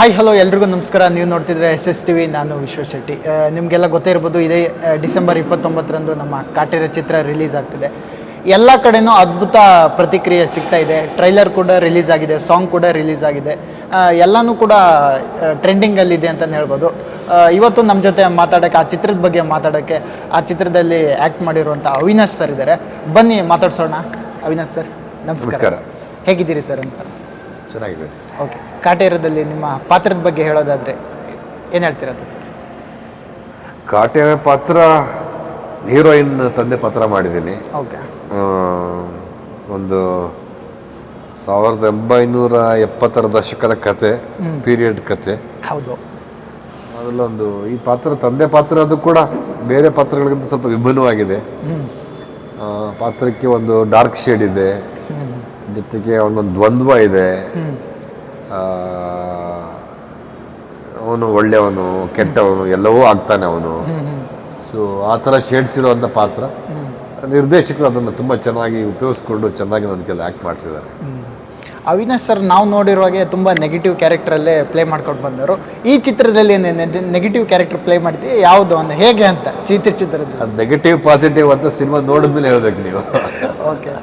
Hi hello ಎಲ್ರಿಗೂ ನಮಸ್ಕಾರ. ನೀವು ನೋಡ್ತಿದ್ರೆ SSTV. ನಾನು ವಿಶ್ವ ಶೆಟ್ಟಿ. ನಿಮಗೆಲ್ಲ ಗೊತ್ತೇ ಇರ್ಬೋದು, ಇದೇ ಡಿಸೆಂಬರ್ 29ರಂದು ನಮ್ಮ ಕಾಟೇರ ಚಿತ್ರ ರಿಲೀಸ್ ಆಗ್ತಿದೆ. ಎಲ್ಲ ಕಡೆನೂ ಅದ್ಭುತ ಪ್ರತಿಕ್ರಿಯೆ ಸಿಗ್ತಾ ಇದೆ. ಟ್ರೈಲರ್ ಕೂಡ ರಿಲೀಸ್ ಆಗಿದೆ, ಸಾಂಗ್ ಕೂಡ ರಿಲೀಸ್ ಆಗಿದೆ, ಎಲ್ಲನೂ ಕೂಡ ಟ್ರೆಂಡಿಂಗಲ್ಲಿದೆ ಅಂತಲೇ ಹೇಳ್ಬೋದು. ಇವತ್ತು ನಮ್ಮ ಜೊತೆ ಮಾತಾಡೋಕ್ಕೆ, ಆ ಚಿತ್ರದ ಬಗ್ಗೆ ಮಾತಾಡೋಕ್ಕೆ, ಆ ಚಿತ್ರದಲ್ಲಿ ಆ್ಯಕ್ಟ್ ಮಾಡಿರುವಂಥ ಅವಿನಾಶ್ ಸರ್ ಇದ್ದಾರೆ. ಬನ್ನಿ ಮಾತಾಡ್ಸೋಣ. ಅವಿನಾಶ್ ಸರ್ ನಮಸ್ಕಾರ. ಹೇಗಿದ್ದೀರಿ ಸರ್ ಅಂತ? ಚೆನ್ನಾಗಿದೆ. ಓಕೆ, ಕಾಟೇರದಲ್ಲಿ ನಿಮ್ಮ ಪಾತ್ರದ ಬಗ್ಗೆ ಹೇಳೋದಾದರೆ ಏನು ಹೇಳ್ತೀರಾ ಸರ್? ಕಾಟೇರ ಪಾತ್ರ ಹೀರೋಯಿನ್ ತಂದೆ ಪಾತ್ರ ಮಾಡಿದ್ದೀನಿ. ಓಕೆ. ಒಂದು 1970ರ ದಶಕದ ಕತೆ, ಪೀರಿಯಡ್ ಕತೆ. ಹೌದು. ಅದರಲ್ಲೊಂದು ಈ ಪಾತ್ರ ತಂದೆ ಪಾತ್ರ, ಅದು ಕೂಡ ಬೇರೆ ಪಾತ್ರಗಳಿಗಿಂತ ಸ್ವಲ್ಪ ವಿಭಿನ್ನವಾಗಿದೆ. ಪಾತ್ರಕ್ಕೆ ಒಂದು ಡಾರ್ಕ್ ಶೇಡ್ ಇದೆ, ಜೊತೆಗೆ ಒಂದೊಂದು ದ್ವಂದ್ವ ಇದೆ. ಅವನು ಒಳ್ಳೆಯವನು, ಕೆಟ್ಟವನು, ಎಲ್ಲವೂ ಆಗ್ತಾನೆ ಅವನು. ಸೊ ಆ ಥರ ಶೇಡ್ಸ್ ಇರೋವಂಥ ಪಾತ್ರ. ನಿರ್ದೇಶಕರು ಅದನ್ನು ತುಂಬ ಚೆನ್ನಾಗಿ ಉಪಯೋಗಿಸ್ಕೊಂಡು ಚೆನ್ನಾಗಿ ನನ್ನ ಕೆಲ ಆ್ಯಕ್ಟ್ ಮಾಡಿಸಿದ್ದಾರೆ. ಅವಿನಾಶ್ ಸರ್ ನಾವು ನೋಡಿರುವಾಗೆ ತುಂಬ ನೆಗೆಟಿವ್ ಕ್ಯಾರೆಕ್ಟರಲ್ಲೇ ಪ್ಲೇ ಮಾಡ್ಕೊಂಡು ಬಂದವರು. ಈ ಚಿತ್ರದಲ್ಲಿ ನೆಗೆಟಿವ್ ಕ್ಯಾರೆಕ್ಟರ್ ಪ್ಲೇ ಮಾಡಿದ್ವಿ, ಯಾವುದು ಒಂದು ಹೇಗೆ ಅಂತ ಚಿತ್ರದಲ್ಲಿ? ಅದು ನೆಗೆಟಿವ್ ಪಾಸಿಟಿವ್ ಅಂತ ಸಿನಿಮಾ ನೋಡಿದ್ಮೇಲೆ ಹೇಳ್ಬೇಕು ನೀವು. ಓಕೆ,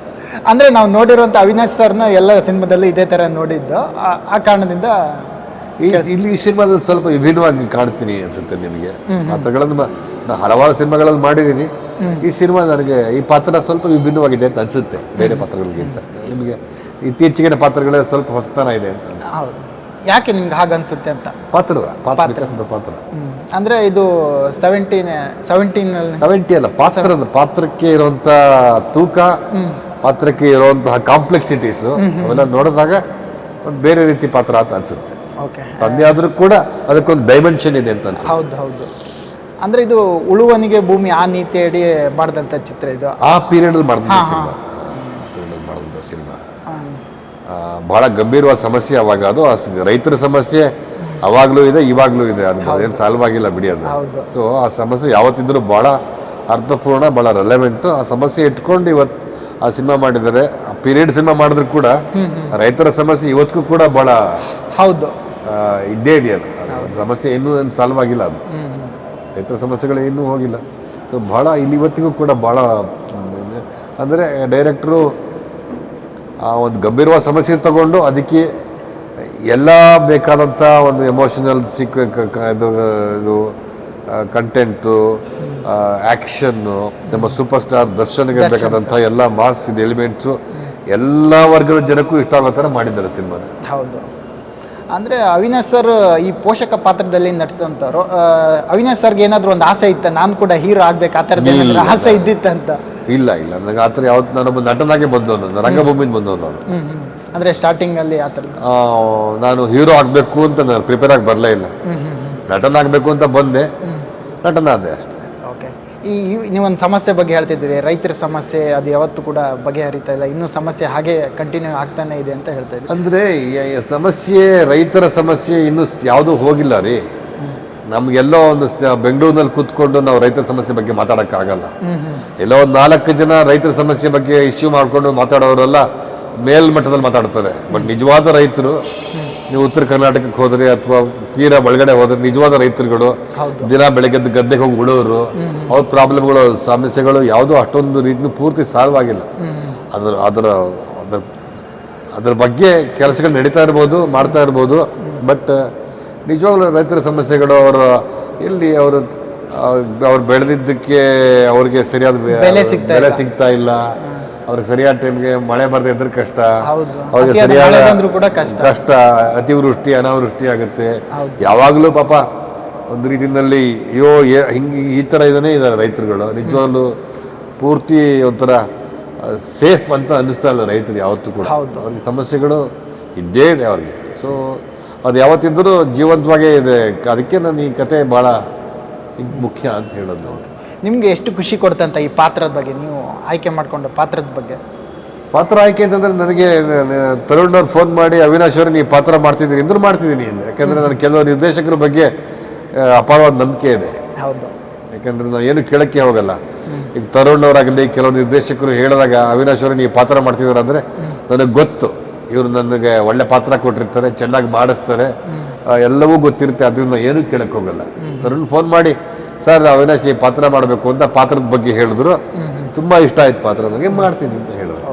ಅಂದರೆ ನಾವು ನೋಡಿರುವಂಥ ಅವಿನಾಶ್ ಸರ್ನ ಎಲ್ಲ ಸಿನಿಮಾದಲ್ಲೂ ಇದೇ ಥರ ನೋಡಿದ್ದು, ಆ ಕಾರಣದಿಂದ ಇಲ್ಲಿ ಈ ಸಿನಿಮಾದಲ್ಲಿ ಸ್ವಲ್ಪ ವಿಭಿನ್ನವಾಗಿ ಕಾಣ್ತೀನಿ ಅನ್ಸುತ್ತೆ ನಿಮಗೆ. ಪಾತ್ರಗಳನ್ನು ನಾನು ಹಲವಾರು ಸಿನಿಮಾಗಳಲ್ಲಿ ಮಾಡಿದ್ದೀನಿ. ಈ ಸಿನಿಮಾ ನನಗೆ ಈ ಪಾತ್ರ ಸ್ವಲ್ಪ ವಿಭಿನ್ನವಾಗಿದೆ ಅಂತ ಅನ್ಸುತ್ತೆ ಬೇರೆ ಪಾತ್ರಗಳಿಗಿಂತ. ನಿಮಗೆ ಇತ್ತೀಚೆಗಿನ ಪಾತ್ರಗಳೇ ಸ್ವಲ್ಪ ಹೊಸತನ ಇದೆ ಅಂತ. ಹೌದು. ಯಾಕೆ ನಿಮ್ಗೆ ಹಾಗೆ ಅನ್ಸುತ್ತೆ ಅಂತ? ವಿಕಾಸದ ಪಾತ್ರ ಅಂದರೆ ಇದು 70 ಅಲ್ಲ, ಪಾತ್ರಕ್ಕೆ ಇರುವಂತ ತೂಕ, ಪಾತ್ರಕ್ಕೆ ಇರುವಂತಹ ಕಾಂಪ್ಲೆಕ್ಸಿಟೀಸ್ ಅವೆಲ್ಲ ನೋಡಿದಾಗ ಒಂದು ಬೇರೆ ರೀತಿ ಪಾತ್ರ ಅಂತ ಅನ್ಸುತ್ತೆ. ಓಕೆ. ತಂದೆ ಆದ್ರೂ ಕೂಡ ಅದಕ್ಕೊಂದು ಡೈಮೆನ್ಷನ್ ಇದೆ ಅಂತ ಅನ್ಸುತ್ತೆ. ಹೌದು ಹೌದು. ಅಂದ್ರೆ ಇದು ಉಳುವನಿಗೆ ಭೂಮಿ ಆ ನೀತಿ ಅಡಿ ಮಾಡಿದಂಥ ಚಿತ್ರ ಇದು. ಆ ಪೀರಿಯಡ್ ಅಲ್ಲಿ ಮಾಡಿದಂಥ ಸಿನಿಮಾ ಬಹಳ ಗಂಭೀರವಾದ ಸಮಸ್ಯೆ ಅವಾಗ. ಅದು ರೈತರ ಸಮಸ್ಯೆ ಅವಾಗ್ಲೂ ಇದೆ, ಇವಾಗ್ಲೂ ಇದೆ. ಅದು ಅದೇನು ಸಾಲ್ವ್ ಆಗಿಲ್ಲ ಬಿಡಿ ಅದು. ಸೊ ಆ ಸಮಸ್ಯೆ ಯಾವತ್ತಿದ್ರೂ ಬಹಳ ಅರ್ಥಪೂರ್ಣ, ಬಹಳ ರೆಲೆವೆಂಟ್. ಆ ಸಮಸ್ಯೆ ಇಟ್ಕೊಂಡು ಇವತ್ತು ಆ ಸಿನಿಮಾ ಮಾಡಿದ್ದಾರೆ. ಆ ಪೀರಿಯಡ್ ಸಿನಿಮಾ ಮಾಡಿದ್ರು ಕೂಡ ರೈತರ ಸಮಸ್ಯೆ ಇವತ್ತಿಗೂ ಕೂಡ ಬಹಳ ಹೌದು ಇದ್ದೇ ಇದೆಯಲ್ಲ. ಸಮಸ್ಯೆ ಇನ್ನೂ ಏನು ಸಾಲ್ವ್ ಆಗಿಲ್ಲ. ಅದು ರೈತರ ಸಮಸ್ಯೆಗಳು ಇನ್ನೂ ಹೋಗಿಲ್ಲ. ಸೊ ಬಹಳ ಇಲ್ಲಿ ಇವತ್ತಿಗೂ ಕೂಡ ಬಹಳ ಅಂದರೆ ಡೈರೆಕ್ಟ್ರು ಆ ಒಂದು ಗಂಭೀರವಾದ ಸಮಸ್ಯೆ ತಗೊಂಡು ಅದಕ್ಕೆ ಎಲ್ಲ ಬೇಕಾದಂಥ ಒಂದು ಎಮೋಷನಲ್ ಇದು ಕಂಟೆಂಟು, ಆ್ಯಕ್ಷನ್ನು, ನಮ್ಮ ಸೂಪರ್ ಸ್ಟಾರ್ ದರ್ಶನ್ಗೆ ಬೇಕಾದಂಥ ಎಲ್ಲ ಮಾಸ್ ಎಲಿಮೆಂಟ್ಸು ಎಲ್ಲ ವರ್ಗದ ಜನಕ್ಕೂ ಇಷ್ಟ ಆಗೋ ಥರ ಮಾಡಿದ್ದಾರೆ ಸಿನಿಮಾನ. ಹೌದು. ಅಂದರೆ ಅವಿನಾಶ್ ಸರ್ ಈ ಪೋಷಕ ಪಾತ್ರದಲ್ಲಿ ನಟಿಸಿದಂಥವ್ರು. ಅವಿನಾಶ್ ಸರ್ಗೆ ಏನಾದರೂ ಒಂದು ಆಸೆ ಇತ್ತ, ನಾನು ಕೂಡ ಹೀರೋ ಆಗ್ಬೇಕು, ಆ ಥರದ್ದು ಏನಾದರೂ ಆಸೆ ಇದ್ದಿತ್ತಂತ? ಇಲ್ಲ ಇಲ್ಲ, ನನಗೆ ಆ ಥರ ಯಾವತ್ತು ನಾನೊಬ್ಬ ನಟನಾಗೆ ಬಂದವನು, ರಂಗಭೂಮಿಯಿಂದ ಬಂದವನು ನಾನು. ಅಂದರೆ ಸ್ಟಾರ್ಟಿಂಗಲ್ಲಿ ಆ ಥರದ್ದು ನಾನು ಹೀರೋ ಆಗಬೇಕು ಅಂತ ನಾನು ಪ್ರಿಪೇರ್ ಆಗಿ ಬರಲೇ ಇಲ್ಲ. ನಟನಾಗಬೇಕು ಅಂತ ಬಂದೆ, ನಟನಾದೆ ಅಷ್ಟೇ. ಓಕೆ. ಈ ನೀವೊಂದು ಸಮಸ್ಯೆ ಬಗ್ಗೆ ಹೇಳ್ತಿದ್ದೀರಿ, ರೈತರ ಸಮಸ್ಯೆ, ಅದು ಯಾವತ್ತೂ ಕೂಡ ಬಗೆಹರಿತಾ ಇಲ್ಲ, ಇನ್ನೂ ಸಮಸ್ಯೆ ಹಾಗೆ ಕಂಟಿನ್ಯೂ ಆಗ್ತಾನೆ ಇದೆ ಅಂತ ಹೇಳ್ತಾ ಇದ್ದೀವಿ. ಅಂದರೆ ಸಮಸ್ಯೆ, ರೈತರ ಸಮಸ್ಯೆ ಇನ್ನೂ ಯಾವುದೂ ಹೋಗಿಲ್ಲ ರೀ. ನಮ್ಗೆಲ್ಲೋ ಒಂದು ಬೆಂಗಳೂರಿನಲ್ಲಿ ಕೂತ್ಕೊಂಡು ನಾವು ರೈತರ ಸಮಸ್ಯೆ ಬಗ್ಗೆ ಮಾತಾಡೋಕ್ಕಾಗಲ್ಲ. ಎಲ್ಲೋ ಒಂದು 4 ಜನ ರೈತರ ಸಮಸ್ಯೆ ಬಗ್ಗೆ ಇಶ್ಯೂ ಮಾಡ್ಕೊಂಡು ಮಾತಾಡೋರೆಲ್ಲ ಮೇಲ್ಮಟ್ಟದಲ್ಲಿ ಮಾತಾಡ್ತಾರೆ. ಬಟ್ ನಿಜವಾದ ರೈತರು, ನೀವು ಉತ್ತರ ಕರ್ನಾಟಕಕ್ಕೆ ಹೋದ್ರೆ ಅಥವಾ ತೀರಾ ಒಳಗಡೆ ಹೋದ್ರೆ ನಿಜವಾದ ರೈತರುಗಳು ದಿನ ಬೆಳಗ್ಗೆ ಗದ್ದೆಗೆ ಹೋಗಿ ಉಳೋರು, ಅವ್ರ ಪ್ರಾಬ್ಲಮ್ಗಳು, ಸಮಸ್ಯೆಗಳು ಯಾವುದೂ ಅಷ್ಟೊಂದು ರೀತಿ ಪೂರ್ತಿ ಸಾಲ್ವ್ ಆಗಿಲ್ಲ. ಅದ್ರ ಬಗ್ಗೆ ಕೆಲಸಗಳು ನಡೀತಾ ಇರ್ಬೋದು, ಮಾಡ್ತಾ ಇರ್ಬೋದು. ಬಟ್ ನಿಜವಾಗ್ಲೂ ರೈತರ ಸಮಸ್ಯೆಗಳು ಎಲ್ಲಿ ಅವ್ರು ಬೆಳೆದಿದ್ದಕ್ಕೆ ಅವ್ರಿಗೆ ಸರಿಯಾದ ಬೆಲೆ ಸಿಗ್ತಾ ಇಲ್ಲ. ಅವ್ರಿಗೆ ಸರಿಯಾದ ಟೈಮ್ಗೆ ಮಳೆ ಬರದೇ ಇದ್ರೆ ಕಷ್ಟ, ಅವ್ರಿಗೆ ಸರಿಯಾದ ಕಷ್ಟ, ಅತಿವೃಷ್ಟಿ ಅನಾವೃಷ್ಟಿ ಆಗುತ್ತೆ. ಯಾವಾಗಲೂ ಪಾಪ ಒಂದು ರೀತಿಯಲ್ಲಿ ಅಯ್ಯೋ ಹಿಂಗೆ ಈ ಥರ ಇದ್ದಾರೆ ರೈತರುಗಳು. ನಿಜವಾಗ್ಲೂ ಪೂರ್ತಿ ಒಂಥರ ಸೇಫ್ ಅಂತ ಅನ್ನಿಸ್ತಾ ಇಲ್ಲ ರೈತರು ಯಾವತ್ತೂ ಕೂಡ. ಅವ್ರಿಗೆ ಸಮಸ್ಯೆಗಳು ಇದ್ದೇ ಇದೆ ಅವ್ರಿಗೆ. ಸೊ ಅದು ಯಾವತ್ತಿದ್ದರೂ ಜೀವಂತವಾಗೇ ಇದೆ. ಅದಕ್ಕೆ ನಾನು ಈ ಕತೆ ಭಾಳ ಮುಖ್ಯ ಅಂತ ಹೇಳೋದು. ನಿಮಗೆ ಎಷ್ಟು ಖುಷಿ ಕೊಡ್ತಂತ ಈ ಪಾತ್ರದ ಬಗ್ಗೆ, ನೀವು ಆಯ್ಕೆ ಮಾಡಿಕೊಂಡ ಪಾತ್ರದ ಬಗ್ಗೆ? ಪಾತ್ರ ಆಯ್ಕೆ ಅಂತಂದರೆ ನನಗೆ ತರುಣ್ ಅವ್ರು ಫೋನ್ ಮಾಡಿ, ಅವಿನಾಶ್ ಅವರು ನೀವು ಪಾತ್ರ ಮಾಡ್ತಿದ್ದೀನಿ ಅಂದ್ರೂ ಮಾಡ್ತಿದ್ದೀನಿ ಅಂತ. ಯಾಕಂದರೆ ನನಗೆ ಕೆಲವು ನಿರ್ದೇಶಕರ ಬಗ್ಗೆ ಅಪಾರವಾದ ನಂಬಿಕೆ ಇದೆ. ಹೌದು. ಯಾಕಂದರೆ ನಾನು ಏನು ಕೇಳೋಕ್ಕೆ ಹೋಗಲ್ಲ. ಈಗ ತರುಣ್ ಅವರಾಗಲಿ ಕೆಲವು ನಿರ್ದೇಶಕರು ಹೇಳಿದಾಗ ಅವಿನಾಶ್ ಅವರು ನೀವು ಪಾತ್ರ ಮಾಡ್ತಿದ್ದಾರೆ ಅಂದರೆ ನನಗೆ ಗೊತ್ತು ಇವರು ನನಗೆ ಒಳ್ಳೆ ಪಾತ್ರ ಕೊಟ್ಟಿರ್ತಾರೆ, ಚೆನ್ನಾಗಿ ಮಾಡಿಸ್ತಾರೆ, ಎಲ್ಲವೂ ಗೊತ್ತಿರುತ್ತೆ, ಅದರಿಂದ ಏನೂ ಕೇಳಕ್ಕೆ ಹೋಗಲ್ಲ. ತರುಣ್ ಫೋನ್ ಮಾಡಿ ಸರ್ ಅವಿನಾಶ್ ಈ ಪಾತ್ರ ಮಾಡಬೇಕು ಅಂತ ಪಾತ್ರದ ಬಗ್ಗೆ ಹೇಳಿದ್ರು, ತುಂಬಾ ಇಷ್ಟ ಆಯ್ತು ಪಾತ್ರ ನನಗೆ, ಮಾಡ್ತೀನಿ ಅಂತ ಹೇಳಿದ್ರು.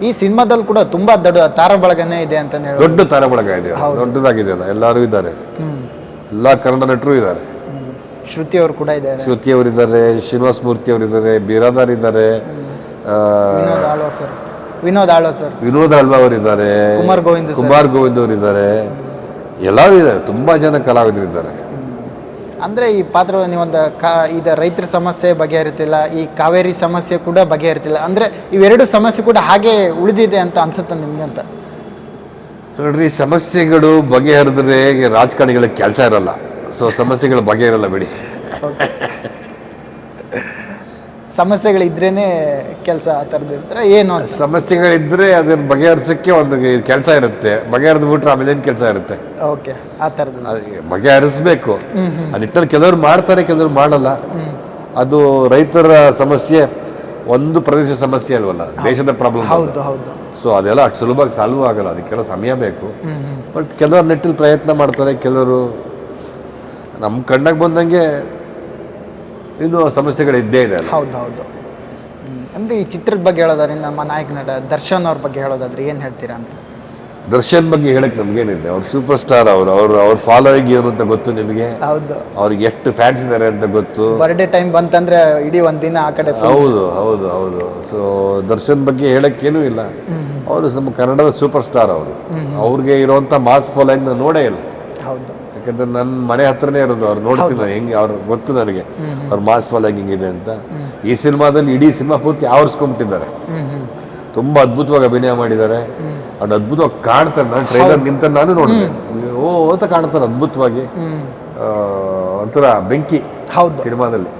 ಈ ಸಿನಿಮಾದಲ್ಲಿ ಕೂಡ ತುಂಬಾ ದೊಡ್ಡ ತಾರಬಳಗನೇ ಇದೆ ಅಂತ ದೊಡ್ಡ ತಾರಬಳಗ ಇದೆ, ದೊಡ್ಡದಾಗಿದೆಯಲ್ಲ, ಎಲ್ಲರೂ ಇದ್ದಾರೆ, ಎಲ್ಲಾ ಕನ್ನಡ ನಟರು ಇದ್ದಾರೆ. ಶ್ರುತಿ ಅವರು ಕೂಡ ಇದ್ದಾರೆ, ಶ್ರುತಿ ಅವರಿದ್ದಾರೆ, ಶ್ರೀನಿವಾಸ ಮೂರ್ತಿ ಅವರಿದ್ದಾರೆ, ಬಿರಾದಾರ್ ಇದ್ದಾರೆ, ವಿನೋದ್ ಆಳ್ವ ಅವರಿದ್ದಾರೆ, ಕುಮಾರ್ ಗೋವಿಂದ್ ಅವರಿದ್ದಾರೆ, ಎಲ್ಲರೂ ಇದ್ದಾರೆ, ತುಂಬಾ ಜನ ಕಲಾವಿದರಿದ್ದಾರೆ. ಅಂದ್ರೆ ಈ ಪಾತ್ರ ನೀವೊಂದು ಇದು ರೈತರ ಸಮಸ್ಯೆ ಬಗೆಹರಿತಿಲ್ಲ, ಈ ಕಾವೇರಿ ಸಮಸ್ಯೆ ಕೂಡ ಬಗೆಹರಿತಿಲ್ಲ, ಅಂದ್ರೆ ಇವೆರಡು ಸಮಸ್ಯೆ ಕೂಡ ಹಾಗೆ ಉಳಿದಿದೆ ಅಂತ ಅನ್ಸುತ್ತೆ ನಿಮ್ಗೆ ಅಂತ? ನೋಡ್ರಿ, ಸಮಸ್ಯೆಗಳು ಬಗೆಹರಿದ್ರೆ ರಾಜಕಾರಣಿಗಳಿಗೆ ಕೆಲಸ ಇರಲ್ಲ, ಸೊ ಸಮಸ್ಯೆಗಳು ಬಗೆಹರಲ್ಲ ಬಿಡಿ. ಸಮಸ್ಯೆಗಳಿದ್ರೇನೆ ಕೆಲಸ ಆ ಥರದ್ದು ಇರ್ತಾರೆ ಏನು? ಸಮಸ್ಯೆಗಳಿದ್ರೆ ಅದನ್ನ ಬಗೆಹರಿಸಕ್ಕೆ ಒಂದು ಕೆಲಸ ಇರುತ್ತೆ, ಬಗೆಹರಿದು ಬಿಟ್ರೆ ಆಮೇಲೆ ಏನು ಕೆಲಸ ಇರುತ್ತೆ? ಓಕೆ, ಆ ಥರದ್ದು ಬಗೆಹರಿಸ್ಬೇಕು. ಆ ನಿಟ್ಟಿನಲ್ಲಿ ಕೆಲವರು ಮಾಡ್ತಾರೆ, ಕೆಲವರು ಮಾಡಲ್ಲ. ಅದು ರೈತರ ಸಮಸ್ಯೆ ಒಂದು ಪ್ರದೇಶ ಸಮಸ್ಯೆ ಅಲ್ವಲ್ಲ, ದೇಶದ ಪ್ರಾಬ್ಲಮ್. ಹೌದು ಹೌದು. ಸೊ ಅದೆಲ್ಲ ಅಷ್ಟು ಸುಲಭವಾಗಿ ಸಾಲ್ವ್ ಆಗಲ್ಲ, ಅದಕ್ಕೆಲ್ಲ ಸಮಯ ಬೇಕು. ಬಟ್ ಕೆಲವರು ನಿಟ್ಟಿನಲ್ಲಿ ಪ್ರಯತ್ನ ಮಾಡ್ತಾರೆ, ಕೆಲವರು ನಮ್ಮ ಕಣ್ಣಾಗ ಬಂದಂಗೆ ಇನ್ನು ಸಮಸ್ಯೆಗಳು ಇದ್ದೇ ಇದೆ. ಹೌದು ಹೌದು. ಅಂದ್ರೆ ಈ ಚಿತ್ರದ ಬಗ್ಗೆ ಹೇಳೋದಾದ್ರೆ ನಮ್ಮ ನಾಯಕ ನಟ ದರ್ಶನ್ ಅವ್ರ ಬಗ್ಗೆ ಹೇಳೋದಾದ್ರೆ ಏನ್ ಹೇಳ್ತೀರಾ ಅಂತ? ದರ್ಶನ್ ಬಗ್ಗೆ ಹೇಳಕ್ ನಮ್ಗೇನಿದೆ, ಅವ್ರು ಸೂಪರ್ ಸ್ಟಾರ್, ಅವ್ರ ಫಾಲೋಯಿಂಗ್ ಏನು ಅಂತ ಗೊತ್ತು ನಿಮಗೆ. ಹೌದು, ಅವ್ರಿಗೆ ಎಷ್ಟು ಫ್ಯಾನ್ಸ್ ಇದ್ದಾರೆ ಅಂತ ಗೊತ್ತು. ಬರ್ಡೇ ಟೈಮ್ ಬಂತಂದ್ರೆ ಇಡೀ ಒಂದಿನ ಆ ಕಡೆ. ಹೌದು ಹೌದು ಹೌದು. ಸೊ ದರ್ಶನ್ ಬಗ್ಗೆ ಹೇಳಕ್ಕೇನೂ ಇಲ್ಲ, ಅವರು ನಮ್ಮ ಕನ್ನಡದ ಸೂಪರ್ ಸ್ಟಾರ್. ಅವರು ಅವ್ರಿಗೆ ಇರುವಂತ ಮಾಸ್ ಫಾಲೋಯಿಂಗ್ ನಾನು ನೋಡೇ ಇಲ್ಲ. ಹೌದು, ಯಾಕಂದ್ರೆ ನನ್ನ ಮನೆ ಹತ್ರನೇ ಇರೋದು, ಅವ್ರು ನೋಡ್ತೀನಿ ಹೆಂಗೆ, ಅವ್ರು ಗೊತ್ತು ನನಗೆ ಅವ್ರ ಮಾಸ್ ಫಾಲೋಯಿಂಗ್ ಹಿಂಗಿದೆ ಅಂತ. ಈ ಸಿನಿಮಾದಲ್ಲಿ ಇಡೀ ಸಿನಿಮಾ ಪೂರ್ತಿ ಆವರಿಸ್ಕೊಂಡ್ಬಿಟ್ಟಿದ್ದಾರೆ, ತುಂಬಾ ಅದ್ಭುತವಾಗಿ ಅಭಿನಯ ಮಾಡಿದ್ದಾರೆ, ಅವ್ರು ಅದ್ಭುತವಾಗಿ ಕಾಣ್ತಾರೆ. ನಾನು ಟ್ರೈಲರ್ ನಿಂತ ನಾನು ನೋಡಿದೆ, ಓ ಅಂತ ಕಾಣ್ತಾರೆ ಅದ್ಭುತವಾಗಿ, ಒಂಥರ ಬೆಂಕಿ. ಹೌದು, ಸಿನಿಮಾದಲ್ಲಿ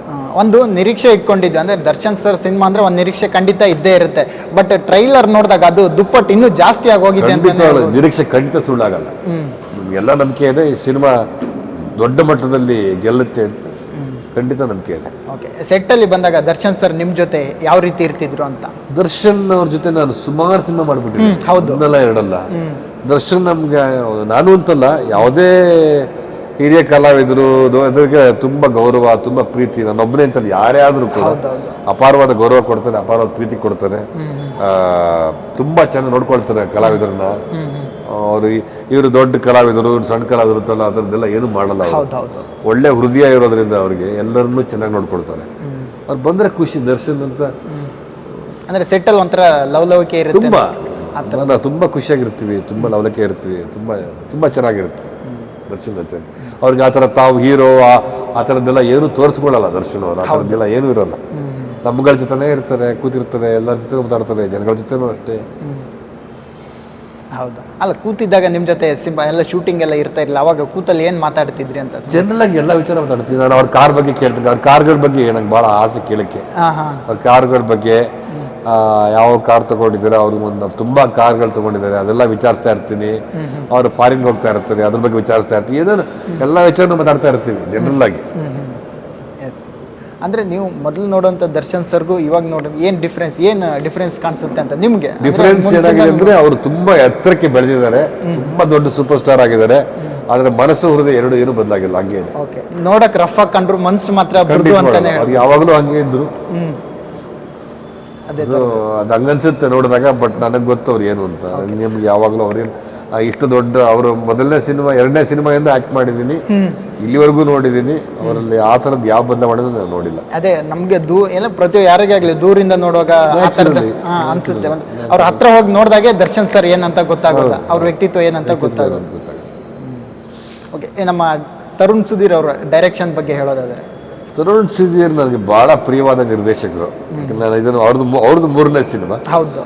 ಒಂದು ನಿರೀಕ್ಷೆ ಇಟ್ಕೊಂಡಿದ್ದೆ, ಅಂದ್ರೆ ದರ್ಶನ್ ಸರ್ ಸಿನಿಮಾ ಅಂದ್ರೆ ಒಂದು ನಿರೀಕ್ಷೆ ಖಂಡಿತ ಇದ್ದೇ ಇರುತ್ತೆ. ಬಟ್ ಟ್ರೈಲರ್ ನೋಡಿದಾಗ ಅದು ದುಪ್ಪಟ್ಟು ಇನ್ನೂ ಜಾಸ್ತಿ ಆಗೋಗಿದೆ ಅಂತ. ನಿರೀಕ್ಷೆ ಖಂಡಿತ ಸುಳ್ಳಾಗಲ್ಲ, ಎಲ್ಲ ನಂಬಿಕೆ ಇದೆ. ಈ ಸಿನಿಮಾ ದೊಡ್ಡ ಮಟ್ಟದಲ್ಲಿ ಗೆಲ್ಲುತ್ತೆ ಅಂತ ಖಂಡಿತ ನಂಬಿಕೆ ಇದೆ. ಓಕೆ, ಸೆಟ್ ಅಲ್ಲಿ ಬಂದಾಗ ದರ್ಶನ್ ಸರ್ ನಿಮ್ ಜೊತೆ ಯಾವ ರೀತಿ ಇರ್ತಿದ್ರು ಅಂತ? ದರ್ಶನ್ ಅವ್ರ ಜೊತೆ ನಾನು ಸುಮಾರು ಸಿನಿಮಾ ಮಾಡ್ಬಿಟ್ಟಿದ್ದೀನಿ. ಹೌದು, ಒಂದಲ್ಲ ಎರಡಲ್ಲ. ದರ್ಶನ್ ನಮ್ಗೆ, ನಾನು ಅಂತಲ್ಲ, ಯಾವುದೇ ಹಿರಿಯ ಕಲಾವಿದರು ಅದಕ್ಕೆ ತುಂಬಾ ಗೌರವ, ತುಂಬಾ ಪ್ರೀತಿ. ನನ್ನೊಬ್ಬನೇ ಅಂತಲ್ಲ, ಯಾರೇ ಆದ್ರೂ ಕೂಡ ಅಪಾರವಾದ ಗೌರವ ಕೊಡ್ತಾರೆ, ಅಪಾರವಾದ ಪ್ರೀತಿ ಕೊಡ್ತಾರೆ, ತುಂಬಾ ಚೆನ್ನಾಗಿ ನೋಡ್ಕೊಳ್ತಾರೆ ಕಲಾವಿದರನ್ನ. ಅವರು ಇವರು ದೊಡ್ಡ ಕಲಾವಿದರು, ಸಣ್ಣ ಕಲಾವಿದರು ಅಂತಲ್ಲ, ಅದರದ್ದೆಲ್ಲ ಏನು ಮಾಡಲ್ಲ. ಒಳ್ಳೆ ಹೃದಯ ಇರೋದ್ರಿಂದ ಅವ್ರಿಗೆ ಎಲ್ಲರನ್ನೂ ಚೆನ್ನಾಗಿ ನೋಡ್ಕೊಳ್ತಾರೆ. ಅವ್ರು ಬಂದ್ರೆ ಖುಷಿ. ದರ್ಶನ್ ಅಂತ ಅಂದ್ರೆ ಸೆಟ್ ಅಲ್ಲಿ ಒಂಥರ ಲವಲವಿಕೆ ಇರುತ್ತೆ, ತುಂಬಾ ಖುಷಿಯಾಗಿರ್ತೀವಿ, ತುಂಬಾ ಲವಲವಿಕೆ ಇರ್ತೀವಿ, ತುಂಬಾ ಚೆನ್ನಾಗಿರುತ್ತೆ ದರ್ಶನ್ ಜೊತೆ. ಅವ್ರಿಗೆ ಆತರ ತಾವು ಹೀರೋ ಆ ಥರದ್ದೆಲ್ಲ ಏನು ತೋರಿಸ್ಕೊಳ್ಳಲ್ಲ ದರ್ಶನ್ ಅವರು. ಆ ಥರದ್ದೆಲ್ಲ ಏನೂ ಇರೋಲ್ಲ. ನಮ್ಗಳ ಜೊತೆನೇ ಇರ್ತಾರೆ, ಕೂತಿರ್ತಾರೆ, ಎಲ್ಲರ ಜೊತೆ ಮಾತಾಡ್ತಾರೆ, ಜನಗಳ ಜೊತೆನೂ ಅಷ್ಟೇ. ಹೌದಾ? ಅಲ್ಲ, ಕೂತಿದ್ದಾಗ ನಿಮ್ ಜೊತೆ ಎಲ್ಲ ಶೂಟಿಂಗ್ ಎಲ್ಲ ಇರ್ತಾ ಇರಲಿಲ್ಲ, ಅವಾಗ ಕೂತಲ್ಲಿ ಏನ್ ಮಾತಾಡ್ತಿದ್ರಿ ಅಂತ? ಜನರಲ್ ಆಗಿ ಎಲ್ಲ ವಿಚಾರ ಮಾತಾಡ್ತೀನಿ ನಾನು. ಅವ್ರ ಕಾರ್ ಬಗ್ಗೆ ಕೇಳ್ತೀನಿ, ಅವ್ರ ಕಾರ್ಗಳ ಬಗ್ಗೆ ನಂಗೆ ಭಾಳ ಆಸೆ ಕೇಳಕ್ಕೆ. ಅವ್ರ ಕಾರ್ಗಳ ಬಗ್ಗೆ, ಯಾವ ಕಾರ್ ತಗೊಂಡಿದ್ದಾರೆ, ಅವ್ರಿಗೆ ಒಂದು ತುಂಬಾ ಕಾರ್ಗಳು ತಗೊಂಡಿದ್ದಾರೆ, ಅದೆಲ್ಲ ವಿಚಾರಿಸ್ತಾ ಇರ್ತೀನಿ. ಅವ್ರು ಫಾರಿನ್ ಹೋಗ್ತಾ ಇರ್ತಾರೆ, ಅದ್ರ ಬಗ್ಗೆ ವಿಚಾರಿಸ್ತಾ ಇರ್ತೀವಿ. ಏನೇನು ಎಲ್ಲ ವಿಚಾರ ಮಾತಾಡ್ತಾ ಇರ್ತೀವಿ ಜನರಲ್ ಆಗಿ. ಅಂದ್ರೆ ನೀವು ಮೊದಲು ನೋಡುವಂತ ದರ್ಶನ್ ಸರ್ಗೂ ಇವಾಗ ನೋಡಿ ಏನ್ ಡಿಫ್ರೆನ್ಸ್ ಕಾಣಿಸುತ್ತೆ ಅಂತ ನಿಮ್ಗೆ? ಡಿಫ್ರೆನ್ಸ್ ಏನಾಗಿದೆ ಅಂದ್ರೆ, ಅವರು ತುಂಬಾ ಎತ್ತರಕ್ಕೆ ಬೆಳೆದಿದ್ದಾರೆ, ತುಂಬಾ ದೊಡ್ಡ ಸೂಪರ್ ಸ್ಟಾರ್ ಆಗಿದ್ದಾರೆ. ಆದ್ರೆ ಮನಸ್ಸು ಹೃದಯ ಎರಡು ಏನು ಬದಲಾಗಿಲ್ಲ, ಹಂಗೆ ಇದೆ. ನೋಡಕ್ ರಫ್ ಆಗಿ ಕಂಡ್ರು ಮನಸ್ಸು ಮಾತ್ರ ಅವ್ರಿಗೆ ಯಾವಾಗಲೂ ಹಂಗೆ ಇದ್ರು. ಅದು ಹಂಗನ್ಸುತ್ತೆ ನೋಡಿದಾಗ. ಬಟ್ ನನಗೆ ಗೊತ್ತು ಅವ್ರು ಏನು ಅಂತ. ನಿಮ್ಗೆ ಯಾವಾಗಲೂ ಅವ್ರೇನು ಇಷ್ಟು ದೊಡ್ಡ, ಅವರು ಮೊದಲನೇ ಸಿನಿಮಾ, ಎರಡನೇ ಸಿನಿಮಾಯಿಂದ ಆಕ್ಟ್ ಮಾಡಿದ್ದೀನಿ, ಇಲ್ಲಿವರೆಗೂ ನೋಡಿದ್ದೀನಿ. ಅವರಲ್ಲಿ ಆ ಥರದ್ದು ಯಾವ ಬದಲಾವಣೆ ನಾನು ನೋಡಿಲ್ಲ. ಅದೇ ನಮ್ಗೆ ಎಲ್ಲ ಪ್ರತಿ ಯಾರಿಗೇ ಆಗ್ಲಿ ದೂರಿಂದ ನೋಡುವಾಗ ಅನ್ಸುತ್ತೆ. ಅವ್ರ ಹತ್ರ ಹೋಗಿ ನೋಡಿದಾಗೆ ದರ್ಶನ್ ಸರ್ ಏನಂತ ಗೊತ್ತಾಗಲ್ಲ, ಅವ್ರ ವ್ಯಕ್ತಿತ್ವ ಏನಂತ ಗೊತ್ತಾಗಲ್ಲ. ಓಕೆ, ನಮ್ಮ ತರುಣ್ ಸುಧೀರ್ ಅವರ ಡೈರೆಕ್ಷನ್ ಬಗ್ಗೆ ಹೇಳೋದಾದ್ರೆ? ತರುಣ್ ಸುಧೀರ್ ನನಗೆ ಬಹಳ ಪ್ರಿಯವಾದ ನಿರ್ದೇಶಕರು. ನಾನು ಇದನ್ನು ಅವ್ರದ್ದು ಮೂರನೇ ಸಿನಿಮಾ. ಹೌದು,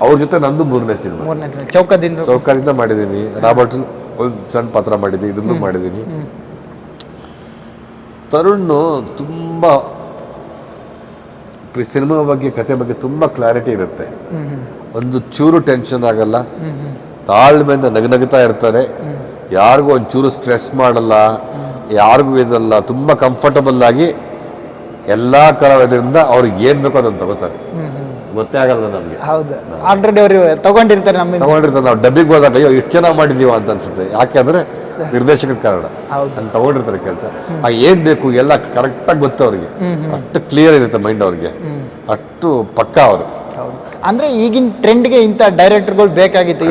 ಅವ್ರ ಜೊತೆ ನಂದು ಮೂರನೇ ಸಿನಿಮಾ. ಚೌಕದಿಂದ ಮಾಡಿದ್ದೀನಿ. ರಾಬರ್ಟ್ ಒಂದು ಸಣ್ಣ ಪಾತ್ರ ಮಾಡಿದ್ದೀನಿ, ಇದನ್ನು ಮಾಡಿದ್ದೀನಿ. ತರುಣ್ ತುಂಬಾ ಸಿನಿಮಾ ಬಗ್ಗೆ, ಕತೆ ಬಗ್ಗೆ ತುಂಬಾ ಕ್ಲಾರಿಟಿ ಇರುತ್ತೆ. ಒಂದು ಚೂರು ಟೆನ್ಷನ್ ಆಗಲ್ಲ, ತಾಳ್ಮೆಯಿಂದ ನಗನಗ್ತಾ ಇರ್ತಾರೆ. ಯಾರಿಗೂ ಒಂಚೂರು ಸ್ಟ್ರೆಸ್ ಮಾಡಲ್ಲ, ಯಾರಿಗೂ ಇದಲ್ಲ. ತುಂಬಾ ಕಂಫರ್ಟಬಲ್ ಆಗಿ ಎಲ್ಲಾ ಕಲಾವಿದರಿಂದ ಅವ್ರಿಗೆ ಏನ್ ಬೇಕೋ ಅದನ್ನು ತಗೋತಾರೆ. ಗೊತ್ತೇ ಆಗಲ್ಲ ನಮಗೆ. ಹೌದು, ಆಲ್ರೆಡಿ ಅವರು ತಗೊಂಡಿರ್ತಾರೆ ನಮ್ಮಿಂದ. ತಗೊಂಡಿರ್ತಾರೆ. ನಾವು ಡಬ್ಬಿಗೆ ಹೋದಾಗ ಅಯ್ಯೋ ಇಷ್ಟು ಚೆನ್ನಾಗಿ ಮಾಡಿದೀವ ಅಂತ ಅನ್ಸುತ್ತೆ. ಯಾಕೆಂದ್ರೆ ನಿರ್ದೇಶಕರ ಕಾರಣ. ಅಲ್ಲಿ ತಗೊಂಡಿರ್ತಾರೆ ಕೆಲಸ. ಏನ್ ಬೇಕು ಎಲ್ಲ ಕರೆಕ್ಟಾಗಿ ಗೊತ್ತು ಅವ್ರಿಗೆ. ಅಷ್ಟು ಕ್ಲಿಯರ್ ಇರುತ್ತೆ ಮೈಂಡ್ ಅವ್ರಿಗೆ, ಅಷ್ಟು ಪಕ್ಕ ಅವರು. ಅಂದ್ರೆ ಈಗಿನ ಟ್ರೆಂಡ್ಗೆ ಇಂಥ ಡೈರೆಕ್ಟರ್ಗಳು ಬೇಕಾಗಿತ್ತು.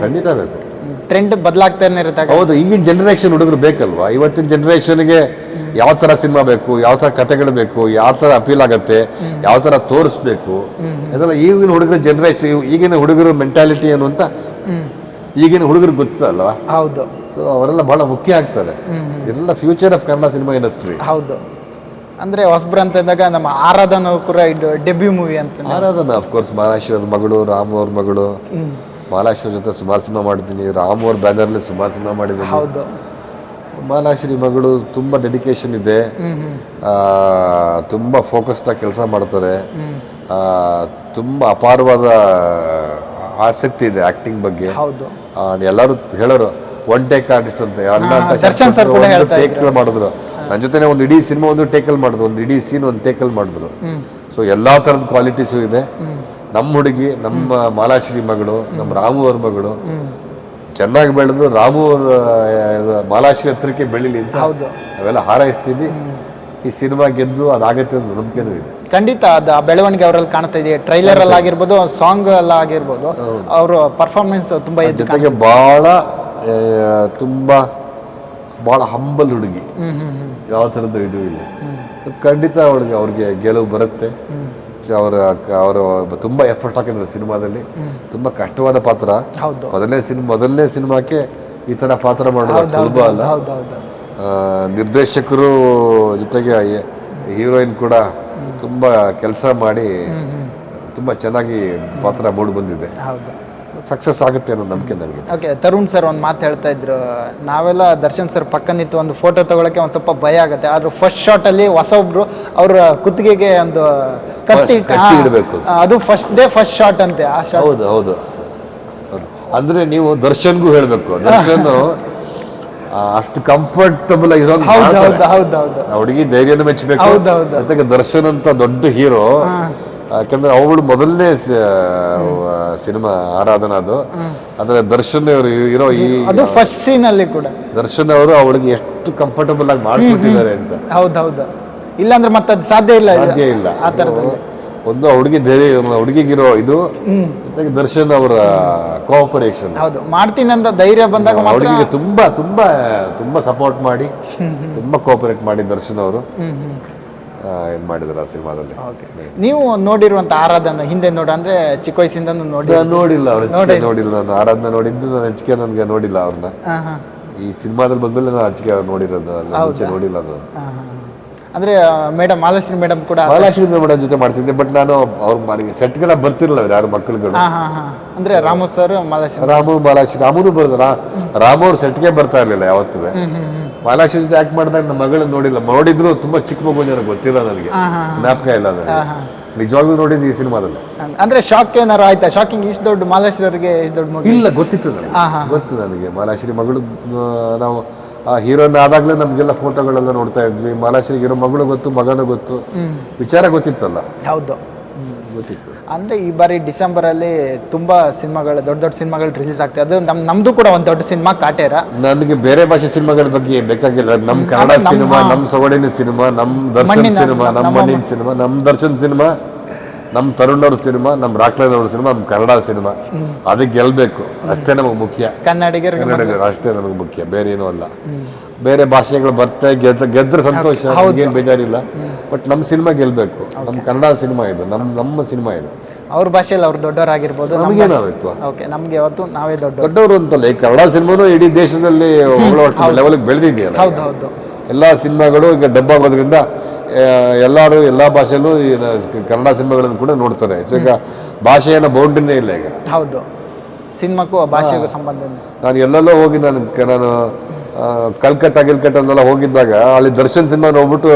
ಖಂಡಿತ ಬೇಕು. ಟ್ರೆಂಡ್ ಬದಲಾಗ್ತಾನೆ ಇರುತ್ತೆ. ಹೌದು, ಈಗಿನ ಜನರೇಷನ್ ಹುಡುಗರು ಬೇಕಲ್ವಾ? ಇವತ್ತಿನ ಜನರೇಷನ್ಗೆ ಯಾವ ತರ ಸಿನಿಮಾ ಬೇಕು, ಯಾವ ತರ ಕಥೆಗಳು ಬೇಕು, ಯಾವ ತರ ಅಪೀಲ್ ಆಗತ್ತೆ, ಯಾವ ತರ ತೋರಿಸ್ಬೇಕು, ಅದೆಲ್ಲ ಈಗಿನ ಹುಡುಗರ ಜನರೇಷನ್, ಈಗಿನ ಹುಡುಗರ ಮೆಂಟಾಲಿಟಿ ಏನು ಅಂತ ಈಗಿನ ಹುಡುಗರಿಗೆ ಗೊತ್ತಲ್ವಾ? ಹೌದು. ಸೊ ಅವರೆಲ್ಲ ಬಹಳ ಮುಖ್ಯ ಆಗ್ತಾರೆ. ಎಲ್ಲ future of Kannada cinema industry. ಹೌದು. ಅಂದ್ರೆ ಹೊಸಬ್ರು ಅಂತ ಇದ್ದಾಗ ನಮ್ಮ ಆರಾಧನ ಕೂಡ ಇದು ಡೆಬ್ಯೂ ಮೂವಿ ಅಂತ. ಆರಾಧನ ಅಫ್ಕೋರ್ಸ್ ಮಹಾರಾಷ್ಟ್ರದ ಮಗಳು, ರಾಮ್ ಅವ್ರ ಮಗಳು. ಮಹಾರಾಷ್ಟ್ರ ಜೊತೆ ಸುಮಾರು ಸಿನಿಮಾ ಮಾಡಿದ್ದೀನಿ. ರಾಮ್ ಅವ್ರ ಬ್ಯಾನರ್ಲಿ ಸುಮಾರು ಸಿನಿಮಾ ಮಾಡಿದ್ದೀನಿ. ಹೌದು. ಮಹಾರಾಷ್ಟ್ರಿ ಮಗಳು ತುಂಬ ಡೆಡಿಕೇಶನ್ ಇದೆ, ತುಂಬ ಫೋಕಸ್ಡ್ ಆಗಿ ಕೆಲಸ ಮಾಡ್ತಾರೆ, ತುಂಬ ಅಪಾರವಾದ ಆಸಕ್ತಿ ಇದೆ ಆಕ್ಟಿಂಗ್ ಬಗ್ಗೆ. ಎಲ್ಲರೂ ಹೇಳೋರು ಒನ್ ಟೇಕ್ ಆರ್ಟಿಸ್ಟ್ ಅಂತ. ಟೇಕಲ್ ಮಾಡಿದ್ರು ನನ್ನ ಜೊತೆ ಒಂದು ಇಡೀ ಸಿನಿಮಾ ಒಂದು ಟೇಕಲ್ ಮಾಡಿದ್ರು, ಒಂದು ಇಡೀ ಸೀನ್ ಒಂದು ಟೇಕಲ್ ಮಾಡಿದ್ರು. ಸೊ ಎಲ್ಲಾ ತರದ ಕ್ವಾಲಿಟೀಸು ಇದೆ. ನಮ್ಮ ಹುಡುಗಿ, ನಮ್ಮ ಮಾಲಾಶ್ರೀ ಮಗಳು, ನಮ್ಮ ರಾಮು ಅವ್ರ ಮಗಳು ಚೆನ್ನಾಗಿ ಬೆಳೆದು ರಾಮು ಅವ್ರ ಮಾಲಾಶ್ರೀ ಹತ್ರಕ್ಕೆ ಬೆಳಿಲಿ ಅಂತ ನಾವೆಲ್ಲ ಹಾರೈಸ್ತೀವಿ. ಈ ಸಿನಿಮಾ ಗೆದ್ದು ಅದಾಗತ್ತೆ ಅಂತ ನಂಬಿಕೆನೂ ಇದೆ. ಖಂಡಿತ ಅದು ಆ ಬೆಳವಣಿಗೆ ಅವರಲ್ಲಿ ಕಾಣ್ತಾ ಇದೆ. ಟ್ರೈಲರ್ ಅಲ್ಲಿ ಆಗಿರ್ಬೋದು, ಸಾಂಗ್ ಎಲ್ಲ ಆಗಿರ್ಬೋದು, ಅವ್ರ ಪರ್ಫಾರ್ಮೆನ್ಸ್ ತುಂಬಾ ಜೊತೆಗೆ ಬಹಳ ತುಂಬಾ ಬಹಳ ಹಂಬಲ್ ಹುಡುಗಿ, ಯಾವ ಥರದ್ದು ಇದು ಇಲ್ಲ. ಸೊ ಖಂಡಿತ ಅವ್ರಿಗೆ ಗೆಲುವು ಬರುತ್ತೆ. ಅವರು ತುಂಬಾ ಎಫರ್ಟ್ ಹಾಕಿದ್ರು ಸಿನಿಮಾದಲ್ಲಿ. ತುಂಬಾ ಕಷ್ಟವಾದ ಪಾತ್ರ. ಮೊದಲನೇ ಸಿನಿಮಾಕ್ಕೆ ಈ ತರ ಪಾತ್ರ ಮಾಡೋದು ಸುಲಭ ಅಲ್ಲ. ನಿರ್ದೇಶಕರು ಜೊತೆಗೆ ಹೀರೋಯಿನ್ ಕೂಡ ತುಂಬಾ ಕೆಲಸ ಮಾಡಿ ತುಂಬಾ ಚೆನ್ನಾಗಿ ಪಾತ್ರ ಮೂಡಿ ಬಂದಿದೆ. ಸಕ್ಸಸ್ ಆಗುತ್ತೆ ಅನ್ನೋ ನಂಬಿಕೆ ನನಗೆ. ಓಕೆ, ತರುಣ್ ಸರ್ ಒಂದು ಮಾತು ಹೇಳ್ತಾ ಇದ್ರು, ನಾವೆಲ್ಲ ದರ್ಶನ್ ಸರ್ ಪಕ್ಕ ನಿಂತು ಒಂದು ಫೋಟೋ ತಗೊಳಕ್ಕೆ ಒಂದು ಸ್ವಲ್ಪ ಭಯ ಆಗುತ್ತೆ. ಆದ್ರೂ ಫಸ್ಟ್ ಶಾಟ್ ಅಲ್ಲಿ ಹೊಸೊಬ್ರು ಅವ್ರ ಕುತ್ತಿಗೆಗೆ ಒಂದು ಕತ್ತಿ ಇಡಬೇಕು, ಅದು ಫಸ್ಟ್ ಶಾಟ್ ಅಂತೆ. ಆ ಶಾಟ್ ಹೌದು ಹೌದು. ಅಂದ್ರೆ ನೀವು ದರ್ಶನ್ಗೂ ಹೇಳ್ಬೇಕು, ದರ್ಶನ್ ಅಷ್ಟು ಕಂಫರ್ಟಬಲ್ ಹುಡುಗಿ ಧೈರ್ಯನ ಮೆಚ್ಚಬೇಕು. ಜೊತೆಗೆ ದರ್ಶನ್ ಅಂತ ದೊಡ್ಡ ಹೀರೋ, ಯಾಕಂದ್ರೆ ಅವಳು ಮೊದಲನೇ ಸಿನಿಮಾ ಆರಾಧನಾ ಅದು. ಅಂದ್ರೆ ದರ್ಶನ್ ಅವರು ಇರೋ ಈ ಫಸ್ಟ್ ಸೀನ್ ಅಲ್ಲಿ ಕೂಡ ದರ್ಶನ್ ಅವರು ಅವಳಿಗೆ ಎಷ್ಟು ಕಂಫರ್ಟಬಲ್ ಆಗಿ ಮಾಡ್ಕೊಟ್ಟಿದ್ದಾರೆ ಅಂತ. ಹೌದೌದು, ಇಲ್ಲಾಂದ್ರೆ ಮತ್ತೆ ಅದು ಸಾಧ್ಯ ಇಲ್ಲ. ಆ ತರದಲ್ಲಿ ಒಂದು ಹುಡುಗಿ ಧೈರ್ಯ, ಹುಡುಗಿಗಿರೋ ಇದು, ಜೊತೆಗೆ ದರ್ಶನ್ ಅವರ ಕೋಆಪರೇಷನ್. ಹೌದು, ಮಾಡ್ತೀನಿ ಅಂತ ಧೈರ್ಯ ಬಂದಾಗ ಹುಡುಗಿಗೆ ತುಂಬಾ ತುಂಬಾ ತುಂಬಾ ಸಪೋರ್ಟ್ ಮಾಡಿ, ತುಂಬಾ ಕೋಆಪರೇಟ್ ಮಾಡಿ ದರ್ಶನ್ ಅವರು ಏನ್ ಮಾಡಿದ್ರು ಆ ಸಿನಿಮಾದಲ್ಲಿ. ನೀವು ನೋಡಿರುವಂತ ಆರಾಧನ ಹಿಂದೆ ಅಂದ್ರೆ ಚಿಕ್ಕ ವಯಸ್ಸಿಂದ ನೋಡಿಲ್ಲ ನಾನು ಆರಾಧನ ನೋಡಿದ್ದು. ನಾನು ಹೆಚ್ಚಿಗೆ ನನ್ಗೆ ನೋಡಿಲ್ಲ ಅವ್ರನ್ನ. ಈ ಸಿನಿಮಾದಲ್ಲಿ ಬಂದ್ಮೇಲೆ ನಾನು ಹೆಚ್ಚಿಗೆ ನೋಡಿರೋದು, ಮುಂಚೆ ನೋಡಿಲ್ಲ ನಾನು. ಅಂದ್ರೆ ಮೇಡಮ್ ಮಾಲಾಶ್ರೀ ಮೇಡಮ್ ಕೂಡ ಮೇಡಮ್ ಜೊತೆ ಮಾಡ್ತಿದ್ದೆ. ಬಟ್ ನಾನು ಅವ್ರ ಸೆಟ್ಗೆಲ್ಲ ಬರ್ತಿರ್ಲಿಲ್ಲ ಯಾರು ಮಕ್ಕಳುಗಳು. ಅಂದ್ರೆ ರಾಮು ಸರ್ ರಾಮುನು ಬರ್ತಾರ. ರಾಮು ಅವ್ರು ಸೆಟ್ಗೆ ಬರ್ತಾ ಇರ್ಲಿಲ್ಲ ಯಾವತ್ತೂ. ಮಾಲಾಶ್ರೀ ಜೊತೆ ಆಕ್ಟ್ ಮಾಡಿದಾಗ ನಮ್ಮ ಮಗಳನ್ನ ನೋಡಿದ್ರು ತುಂಬಾ ಚಿಕ್ಕ ಮಗು, ನನಗೆ ಗೊತ್ತಿಲ್ಲ, ನನಗೆ ಜ್ಞಾಪಕ ಇಲ್ಲ. ನಿಜವಾಗ್ಲೂ ನೋಡಿದ್ದು ಈ ಸಿನಿಮಾದಲ್ಲಿ. ಅಂದ್ರೆ ಶಾಕ್ ಏನಾರು ಆಯ್ತಾ? ಶಾಕಿಂಗ್ ಇಷ್ಟು ದೊಡ್ಡ ಮಾಲಾಶ್ರೀ ಅವರಿಗೆ ದೊಡ್ಡ ಮಗು ಇಲ್ಲ, ಗೊತ್ತಿತ್ತು ನನಗೆ ಮಾಲಾಶ್ರೀ ಮಗಳು. ನಾವು ಆ ಹೀರೋನ್ ಆದಾಗ್ಲೇ ನಮ್ಗೆಲ್ಲ ಫೋಟೋಗಳೆಲ್ಲ ನೋಡ್ತಾ ಇದ್ವಿ. ಮಾಲಾಶ್ರೀ ಇರೋ ಮಗಳು ಗೊತ್ತು, ಮಗನೂ ಗೊತ್ತು, ವಿಚಾರ ಗೊತ್ತಿತ್ತಲ್ಲ. ಹೌದು, ಗೊತ್ತಿತ್ತು. ಅಂದ್ರೆ ಈ ಬಾರಿ ಡಿಸೆಂಬರ್ ಅಲ್ಲಿ ತುಂಬಾ ಸಿನಿಮಾಗಳು, ದೊಡ್ಡ ಸಿನಿಮಾಗಳು ರಿಲೀಸ್ ಆಗ್ತದೆ. ಅದು ನಮ್ದು ಕೂಡ ಒಂದು ದೊಡ್ಡ ಸಿನಿಮಾ ಕಾಟೇರ. ನನಗೆ ಬೇರೆ ಭಾಷೆ ಸಿನಿಮಾಗಳ ಬಗ್ಗೆ ಬೇಕಾಗಿಲ್ಲ. ನಮ್ ಕನ್ನಡ ಸಿನಿಮಾ, ನಮ್ ಸೊಗಡಿನ ಸಿನಿಮಾ, ನಮ್ ದರ್ಶನ್ ಸಿನಿಮಾ, ನಮ್ ಮಣ್ಣಿನ ಸಿನಿಮಾ, ನಮ್ ದರ್ಶನ್ ಸಿನಿಮಾ, ನಮ್ ತರುಣ್ ಅವ್ರ ಸಿನಿಮಾ, ನಮ್ ರಾಕ್ಲೈನ್ ಅವ್ರ ಸಿನಿಮಾ, ನಮ್ ಕನ್ನಡ ಸಿನಿಮಾ. ಅದಕ್ಕೆ ಗೆಲ್ಬೇಕು, ಅಷ್ಟೇ ನಮಗ್ ಮುಖ್ಯ. ಕನ್ನಡಿಗರು ಅಷ್ಟೇ ನಮಗ್ ಮುಖ್ಯ, ಬೇರೆ ಏನೂ ಅಲ್ಲ. ಬೇರೆ ಭಾಷೆಗಳು ಬರ್ತಾ ಗೆದ್ರೆ ಸಂತೋಷ, ಏನ್ ಬೇಜಾರಿಲ್ಲ. ಬಟ್ ನಮ್ ಸಿನಿಮಾ ಗೆಲ್ಬೇಕು. ನಮ್ ಕನ್ನಡ ಸಿನಿಮಾ ಇದು, ನಮ್ಮ ಸಿನಿಮಾ ಇದು. ಅವ್ರ ಭಾಷೆಯಲ್ಲಿ ಅವ್ರು ದೊಡ್ಡವರಾಗಿರ್ಬೋದು, ನಮಗೇನಾಗಬೇಕು, ನಮ್ಗೆ ಯಾವತ್ತು ನಾವೇ ದೊಡ್ಡವರು ಅಂತಲ್ಲ. ಈ ಕನ್ನಡ ಸಿನಿಮಾನು ಇಡೀ ದೇಶದಲ್ಲಿ ಲೆವೆಲ್ಗೆ ಬೆಳೆದಿದೆಯಲ್ಲ. ಎಲ್ಲಾ ಸಿನಿಮಾಗಳು ಈಗ ಡಬ್ ಆಗೋದ್ರಿಂದ ಎಲ್ಲರೂ ಎಲ್ಲಾ ಭಾಷೆಯಲ್ಲೂ ಕನ್ನಡ ಸಿನಿಮಾಗಳನ್ನು ಕೂಡ ನೋಡ್ತಾರೆ. ಸೊ ಈಗ ಭಾಷೆಯ ಬೌಂಡ್ರಿನೇ ಇಲ್ಲ ಈಗ. ಹೌದು, ಸಿನಿಮಾಕ್ಕೂ ಭಾಷೆಗೂ ಸಂಬಂಧ. ನಾನು ಎಲ್ಲೆಲ್ಲೋ ಹೋಗಿ ನಾನು ಕಲ್ಕಟ್ಟಾಗೆಲ್ಲ ಹೋಗಿದ್ದಾಗ ಅಲ್ಲಿ ದರ್ಶನ್ ಸಿನಿಮಾ ನೋಡ್ಬಿಟ್ಟು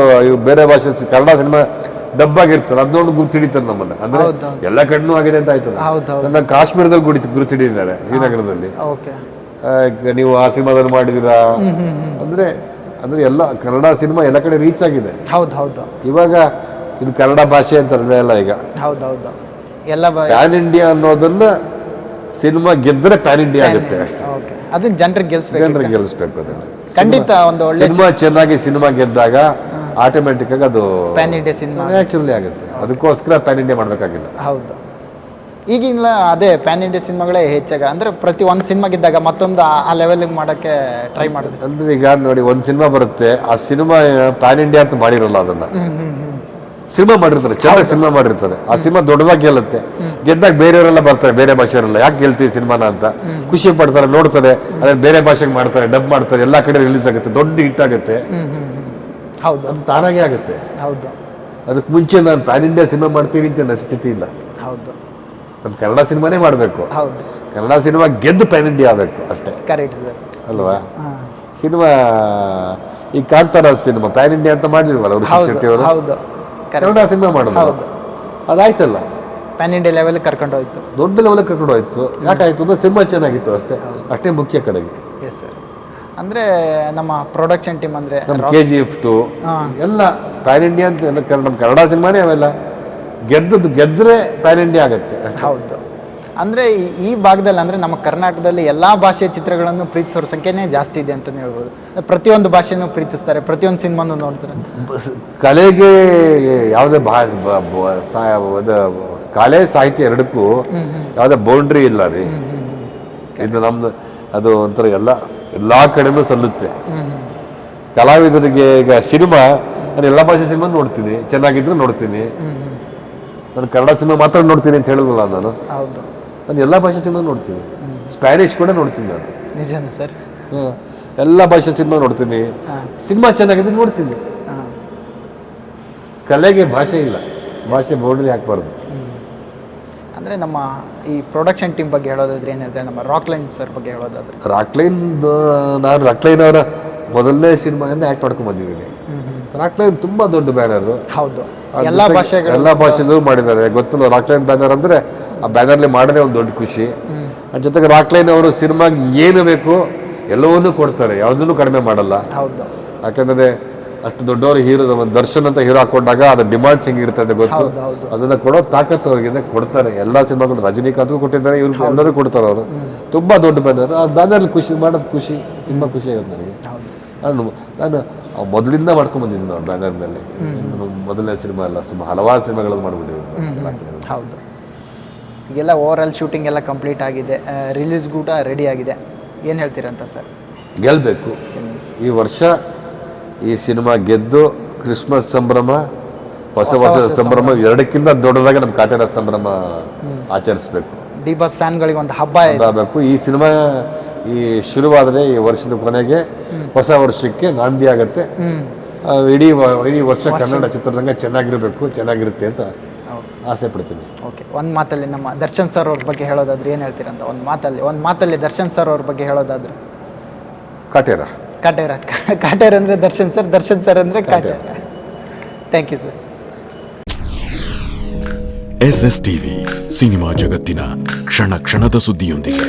ಬೇರೆ ಭಾಷೆ ಕನ್ನಡ ಸಿನಿಮಾ ಡಬ್ ಆಗಿರ್ತಾರೆ, ಅದನ್ನೊಂದು ಗುರುತಿಡಿತಾರೆ ನಮ್ಮನ್ನ. ಅಂದ್ರೆ ಎಲ್ಲ ಕಡೆನೂ ಆಗಿದೆ ಅಂತ ಆಯ್ತಲ್ಲ. ನನ್ನ ಕಾಶ್ಮೀರದಲ್ಲಿ ಗುರುತಿಡಿದ್ದಾರೆ, ಶ್ರೀನಗರದಲ್ಲಿ. ನೀವು ಆ ಸಿನಿಮಾದಲ್ಲಿ ಮಾಡಿದಿರಾ ಅಂದ್ರೆ ಎಲ್ಲ ಕನ್ನಡ ಸಿನಿಮಾ ಎಲ್ಲ ಕಡೆ ರೀಚ್ ಆಗಿದೆ. ಹೌದು. ಇವಾಗ ಇದು ಕನ್ನಡ ಭಾಷೆ ಅಂತ ಇಲ್ಲ ಈಗ. ಹೌದೌದು, ಎಲ್ಲ ಪ್ಯಾನ್ ಇಂಡಿಯಾ ಅನ್ನೋದನ್ನ ಸಿನಿಮಾ ಗೆದ್ರೆ ಪ್ಯಾನ್ ಇಂಡಿಯಾ ಆಗುತ್ತೆ ಅಷ್ಟೇ. ಓಕೆ, ಅದನ್ನ ಜನರಿಗೆ ಗೆಲ್ಲಿಸ್ಬೇಕು ಅದನ್ನ. ಖಂಡಿತ ಒಂದು ಒಳ್ಳೆ ಸಿನಿಮಾ ಚೆನ್ನಾಗಿ ಸಿನಿಮಾ ಗೆದ್ದಾಗ ಆಟೋಮೆಟಿಕ್ ಆಗಿ ಅದು ಪ್ಯಾನ್ ಇಂಡಿಯಾ ಸಿನಿಮಾ ನ್ಯಾಚುರಲಿ ಆಗುತ್ತೆ. ಅದಕ್ಕೋಸ್ಕರ ಪ್ಯಾನ್ ಇಂಡಿಯಾ ಮಾಡ್ಬೇಕಾಗಿಲ್ಲ. ಹೌದು, ಈಗಿನ ಅದೇ ಪ್ಯಾನ್ ಇಂಡಿಯಾ ಸಿನಿಮಾಗಳೇ ಹೆಚ್ಚಾಗ ಅಂದ್ರೆ ಪ್ರತಿ ಒಂದು ಸಿನಿಮಾ ಗೆದ್ದಾಗ ಮತ್ತೊಂದು ಆ ಲೆವೆಲ್ಗೆ ಮಾಡೋಕ್ಕೆ ಟ್ರೈ ಮಾಡೋದು. ಅಂದ್ರೆ ಈಗ ನೋಡಿ, ಒಂದು ಸಿನಿಮಾ ಬರುತ್ತೆ, ಆ ಸಿನಿಮಾ ಪ್ಯಾನ್ ಇಂಡಿಯಾ ಅಂತ ಮಾಡಿರಲ್ಲ, ಅದನ್ನ ಸಿನಿಮಾ ಮಾಡಿರ್ತಾರೆ, ಚೆನ್ನಾಗಿ ಸಿನಿಮಾ ಮಾಡಿರ್ತಾರೆ. ಆ ಸಿನಿಮಾ ದೊಡ್ಡದಾಗಿ ಗೆಲ್ಲುತ್ತೆ. ಗೆದ್ದಾಗ ಬೇರೆಯವರೆಲ್ಲ ಬರ್ತಾರೆ, ಬೇರೆ ಭಾಷೆಯವರೆಲ್ಲ ಯಾಕೆ ಗೆಲ್ತೀವಿ ಸಿನಿಮಾನ ಅಂತ ಖುಷಿ ಪಡ್ತಾರೆ, ನೋಡ್ತಾರೆ. ಅದೇ ಬೇರೆ ಭಾಷೆಗೆ ಮಾಡ್ತಾರೆ, ಡಬ್ ಮಾಡ್ತಾರೆ, ಎಲ್ಲಾ ಕಡೆ ರಿಲೀಸ್ ಆಗುತ್ತೆ, ದೊಡ್ಡ ಹಿಟ್ ಆಗುತ್ತೆ. ಹೌದು, ಅದು ತಾನಾಗೆ ಆಗುತ್ತೆ. ಹೌದು, ಅದಕ್ಕೆ ಮುಂಚೆ ನಾನು ಪ್ಯಾನ್ ಇಂಡಿಯಾ ಸಿನಿಮಾ ಮಾಡ್ತೀನಿ ಅಂತ ಸ್ಥಿತಿ ಇಲ್ಲ. ಹೌದು, ನಾನು ಕನ್ನಡ ಸಿನಿಮಾನೇ ಮಾಡಬೇಕು. ಹೌದು, ಕನ್ನಡ ಸಿನಿಮಾ ಗೆದ್ದು ಪ್ಯಾನ್ ಇಂಡಿಯಾ ಆಗಬೇಕು ಅಷ್ಟೇ. ಕರೆಕ್ಟ್ ಸರ್ ಅಲ್ವಾ? ಸಿನಿಮಾ ಈ ಕಾಂತಾರ ಸಿನಿಮಾ ಪ್ಯಾನ್ ಇಂಡಿಯಾ ಅಂತ ಮಾಡಿಲ್ವಲ್ಲ ಅವರು, ಶೆಟ್ಟಿ ಅವರು. ಹೌದು, ಕನ್ನಡ ಸಿನಿಮಾ ಮಾಡೋದು ಅದಾಯ್ತಲ್ಲ, ಪ್ಯಾನ್ ಇಂಡಿಯಾ ಲೆವೆಲ್ ಕರ್ಕೊಂಡು ಹೋಯ್ತು, ದೊಡ್ಡ ಲೆವೆಲ್ ಕರ್ಕೊಂಡು ಹೋಯ್ತು. ಯಾಕಾಯ್ತು ಅಂದ್ರೆ ಸಿನಿಮಾ ಚೆನ್ನಾಗಿತ್ತು ಅಷ್ಟೇ. ಅಷ್ಟೇ ಮುಖ್ಯ ಕಡೆಗೆ. Yes sir. ಅಂದ್ರೆ ನಮ್ಮ ಪ್ರೊಡಕ್ಷನ್ ಟೀಮ್ ಅಂದ್ರೆ ನಮ್ಮ KGF 2 ಎಲ್ಲ ಪ್ಯಾನ್ ಇಂಡಿಯಾ ಅಂತ ನಮ್ಮ ಕನ್ನಡ ಸಿನಿಮಾನೇ ಅವೆಲ್ಲ ಗೆದ್ರೆ ಪ್ಯಾನ್ ಇಂಡಿಯಾ ಆಗತ್ತೆ. ಹೌದು, ಅಂದ್ರೆ ಈ ಭಾಗದಲ್ಲಿ ಅಂದ್ರೆ ನಮ್ಮ ಕರ್ನಾಟಕದಲ್ಲಿ ಎಲ್ಲಾ ಭಾಷೆಯ ಚಿತ್ರಗಳನ್ನು ಪ್ರೀತಿಸೋರ ಸಂಖ್ಯೆನೇ ಜಾಸ್ತಿ ಇದೆ ಅಂತಾನೆ ಹೇಳ್ಬೋದು. ಪ್ರತಿಯೊಂದು ಭಾಷೆನೂ ಪ್ರೀತಿಸ್ತಾರೆ, ಪ್ರತಿಯೊಂದು ಸಿನಿಮಾನು ನೋಡ್ತಾರೆ. ಕಲೆಗೆ ಯಾವುದೇ ಕಲೆ ಸಾಹಿತ್ಯ ಎರಡಕ್ಕೂ ಯಾವುದೇ ಬೌಂಡ್ರಿ ಇಲ್ಲ ರೀ. ಇದು ನಮ್ದು ಅದು ಒಂಥರ ಎಲ್ಲಾ ಕಡೆನೂ ಸಲ್ಲುತ್ತೆ. ಕಲಾವಿದರಿಗೆ ಈಗ ಸಿನಿಮಾ, ನಾನು ಎಲ್ಲ ಭಾಷೆ ಸಿನಿಮಾ ನೋಡ್ತೀನಿ, ಚೆನ್ನಾಗಿದ್ರು ನೋಡ್ತೀನಿ. ನಾನು ಕನ್ನಡ ಸಿನಿಮಾ ಮಾತ್ರ ನೋಡ್ತೀನಿ ಅಂತ ಹೇಳಿದ್ನಲ್ಲ ನಾನು. ಹೌದು, ನಾನು ಎಲ್ಲ ಭಾಷೆ ಸಿನಿಮಾ ನೋಡ್ತೀನಿ, ಸ್ಪ್ಯಾನಿಷ್ ಕೂಡ ನೋಡ್ತೀನಿ ನಾನು. ನಿಜಾನ ಸರ್? ಎಲ್ಲ ಭಾಷೆ ಸಿನಿಮಾ ನೋಡ್ತೀನಿ. ಸಿನಿಮಾ ಚೆನ್ನಾಗಿದ್ರೆ ನೋಡ್ತೀನಿ. ಕಲೆಗೆ ಭಾಷೆ ಇಲ್ಲ, ಭಾಷೆ ಬೌಂಡ್ರಿ ಹಾಕ್ಬಾರ್ದು. ಅಂದ್ರೆ ನಮ್ಮ ಈ ಪ್ರೊಡಕ್ಷನ್ ಟೀಮ್ ಬಗ್ಗೆ ಹೇಳೋದಾದ್ರೆ ಏನ್ ಹೇಳ್ತಾರೆ, ನಮ್ಮ ರಾಕ್ಲೈನ್ ಸರ್ ಬಗ್ಗೆ ಹೇಳೋದಾದ್ರೆ? ನಾನು ರಾಕ್ಲೈನ್ ಅವರ ಮೊದಲನೇ ಸಿನಿಮಾದಿಂದ ಆಕ್ಟ್ ಮಾಡ್ಕೊಂಡ್ ಬಂದಿದ್ದೀನಿ. ರಾಕ್ಲೈನ್ ತುಂಬಾ ದೊಡ್ಡ ಬ್ಯಾನರ್. ಹೌದು, ಎಲ್ಲ ಭಾಷೆಗಳು ಮಾಡಿದ್ದಾರೆ. ಗೊತ್ತಿಲ್ಲ, ರಾಕ್ಲೈನ್ ಬ್ಯಾನರ್ ಅಂದ್ರೆ ಆ ಬ್ಯಾನರ್ಲಿ ಮಾಡೋದೇ ಒಂದು ದೊಡ್ಡ ಖುಷಿ. ಅದ್ರ ಜೊತೆಗೆ ರಾಕ್ಲೈನ್ ಅವರು ಸಿನಿಮಾಗೆ ಏನು ಬೇಕು ಎಲ್ಲವನ್ನೂ ಕೊಡ್ತಾರೆ, ಯಾವುದನ್ನು ಕಡಿಮೆ ಮಾಡಲ್ಲ. ಹೌದು, ಯಾಕಂದ್ರೆ ಅಷ್ಟು ದೊಡ್ಡವರು ಹೀರೋ, ದರ್ಶನ್ ಅಂತ ಹೀರೋ ಹಾಕೊಂಡಾಗ ಅದ್ರ ಡಿಮಾಂಡ್ಸ್ ಹೆಂಗಿರ್ತದೆ ಗೊತ್ತು. ಅದನ್ನ ಕೊಡೋ ತಾಕತ್ತು ಅವ್ರಿಗೆ ಕೊಡ್ತಾರೆ. ಎಲ್ಲಾ ಸಿನಿಮಾಗಳು ರಜನಿಕಾಂತ್ ಕೊಟ್ಟಿದ್ದಾರೆ, ಇವ್ರು ಎಲ್ಲರೂ ಕೊಡ್ತಾರೆ. ಅವರು ತುಂಬಾ ದೊಡ್ಡ ಬ್ಯಾನರ್. ಆ ಬ್ಯಾನರ್ ಖುಷಿ ಮಾಡೋದು ಖುಷಿ, ತುಂಬಾ ಖುಷಿ ಆಗುತ್ತೆ ನನಗೆ. ನಾನು ಮೊದಲಿಂದ ಮಾಡ್ಕೊಂಡ್ ಬಂದಿದ್ದೀನಿ ಆ ಬ್ಯಾನರ್ ಮೇಲೆ. ಮೊದಲನೇ ಸಿನಿಮಾ ಎಲ್ಲ ಹಲವಾರು ಸಿನಿಮಾಗಳನ್ನು ಮಾಡ್ಬಿಟ್ಟಿದ್ದೀನಿ. ಹೌದು, ಈಗೆಲ್ಲ ಓವರ್ ಆಲ್ ಶೂಟಿಂಗ್ ಎಲ್ಲ ಕಂಪ್ಲೀಟ್ ಆಗಿದೆ, ರಿಲೀಸ್ ಕೂಡ ರೆಡಿ ಆಗಿದೆ. ಏನು ಹೇಳ್ತೀರಂತ ಸರ್? ಗೆಲ್ಲಬೇಕು ಈ ವರ್ಷ. ಈ ಸಿನಿಮಾ ಗೆದ್ದು ಕ್ರಿಸ್ಮಸ್ ಸಂಭ್ರಮ, ಹೊಸ ವರ್ಷದ ಸಂಭ್ರಮ ಎರಡಕ್ಕಿಂತ ದೊಡ್ಡದಾಗಿ ನಮ್ಮ ಕಾಟೇರ ಸಂಭ್ರಮ ಆಚರಿಸಬೇಕು. ಡಿ ಬಾಸ್ ಫ್ಯಾನ್ಗಳಿಗೆ ಒಂದು ಹಬ್ಬ ಆಗಬೇಕು. ಈ ಸಿನಿಮಾ ಈ ಶುರುವಾದರೆ ಈ ವರ್ಷದ ಕೊನೆಗೆ ಹೊಸ ವರ್ಷಕ್ಕೆ ನಾಂದಿ ಆಗತ್ತೆ. ಇಡೀ ವರ್ಷ ಕನ್ನಡ ಚಿತ್ರರಂಗ ಚೆನ್ನಾಗಿರುತ್ತೆ ಅಂತ ಆಸೆ ಪಡ್ತೀನಿ. ಓಕೆ, ಒಂದು ಮಾತಲ್ಲಿ ನಮ್ಮ ದರ್ಶನ್ ಸರ್ ಅವ್ರ ಬಗ್ಗೆ ಹೇಳೋದಾದ್ರೆ ಏನು ಹೇಳ್ತೀರಂತ? ಒಂದು ಮಾತಲ್ಲಿ ದರ್ಶನ್ ಸರ್ ಅವ್ರ ಬಗ್ಗೆ ಹೇಳೋದಾದ್ರೆ? ಕಾಟೇರ ಅಂದ್ರೆ ದರ್ಶನ್ ಸರ್ ಅಂದ್ರೆ Kaatera. Thank you sir. SS TV cinema ಜಗತ್ತಿನ ಕ್ಷಣ ಕ್ಷಣದ ಸುದ್ದಿಯೊಂದಿಗೆ.